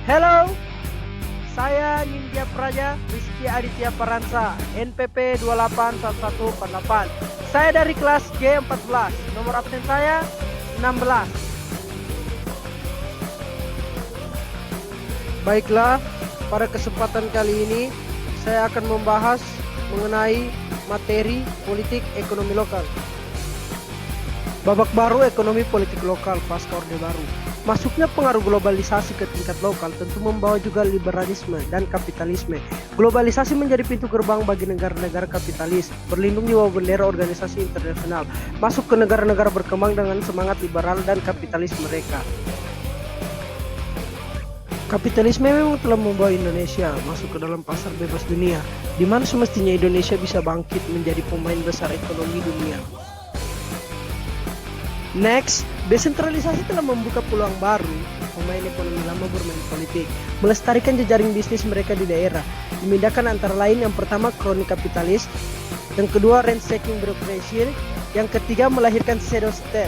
Hello, saya Nindya Praja Rizky Aditya Paransa, NPP 281148. Saya dari kelas G14, nomor absen saya 16. Baiklah, pada kesempatan kali ini saya akan membahas mengenai materi politik ekonomi lokal. Babak baru ekonomi politik lokal pasca Orde Baru. Masuknya pengaruh globalisasi ke tingkat lokal tentu membawa juga liberalisme dan kapitalisme. Globalisasi menjadi pintu gerbang bagi negara-negara kapitalis, berlindung di bawah bendera organisasi internasional, masuk ke negara-negara berkembang dengan semangat liberal dan kapitalis mereka. Kapitalisme memang telah membawa Indonesia masuk ke dalam pasar bebas dunia, di mana semestinya Indonesia bisa bangkit menjadi pemain besar ekonomi dunia. Next, desentralisasi telah membuka peluang baru pemain ekonomi lama bermain politik, melestarikan jejaring bisnis mereka di daerah, memindahkan antara lain yang pertama kroni kapitalis, yang kedua ransaking birokrasi, yang ketiga melahirkan shadow state.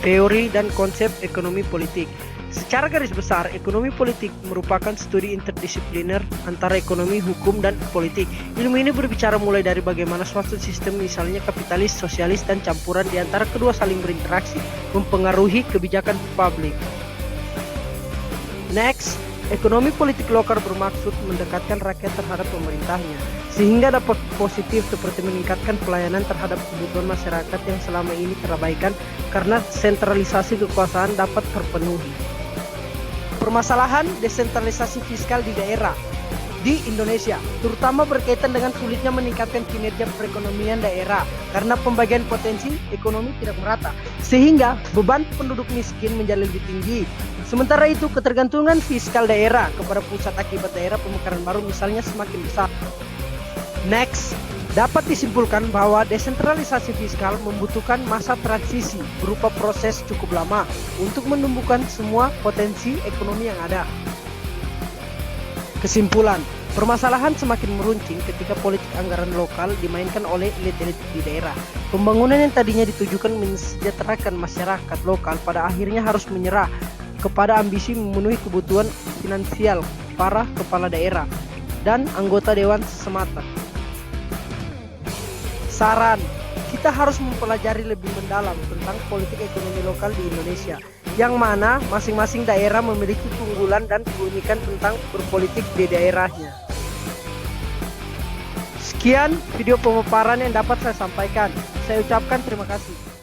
Teori dan konsep ekonomi politik. Secara garis besar, ekonomi politik merupakan studi interdisipliner antara ekonomi, hukum, dan politik. Ilmu ini berbicara mulai dari bagaimana suatu sistem, misalnya kapitalis, sosialis, dan campuran di antara kedua saling berinteraksi, mempengaruhi kebijakan publik. Next, ekonomi politik lokal bermaksud mendekatkan rakyat terhadap pemerintahnya, sehingga dapat positif seperti meningkatkan pelayanan terhadap kebutuhan masyarakat yang selama ini terabaikan karena sentralisasi kekuasaan dapat terpenuhi. Permasalahan desentralisasi fiskal di daerah di Indonesia, terutama berkaitan dengan sulitnya meningkatkan kinerja perekonomian daerah karena pembagian potensi ekonomi tidak merata, sehingga beban penduduk miskin menjadi lebih tinggi. Sementara itu, ketergantungan fiskal daerah kepada pusat akibat daerah pemekaran baru misalnya semakin besar. Next, dapat disimpulkan bahwa desentralisasi fiskal membutuhkan masa transisi berupa proses cukup lama untuk menumbuhkan semua potensi ekonomi yang ada. Kesimpulan, permasalahan semakin meruncing ketika politik anggaran lokal dimainkan oleh elit-elit di daerah. Pembangunan yang tadinya ditujukan mensejahterakan masyarakat lokal pada akhirnya harus menyerah kepada ambisi memenuhi kebutuhan finansial para kepala daerah dan anggota dewan semata. Saran, kita harus mempelajari lebih mendalam tentang politik ekonomi lokal di Indonesia, yang mana masing-masing daerah memiliki keunggulan dan keunikan tentang berpolitik di daerahnya. Sekian video pemaparan yang dapat saya sampaikan. Saya ucapkan terima kasih.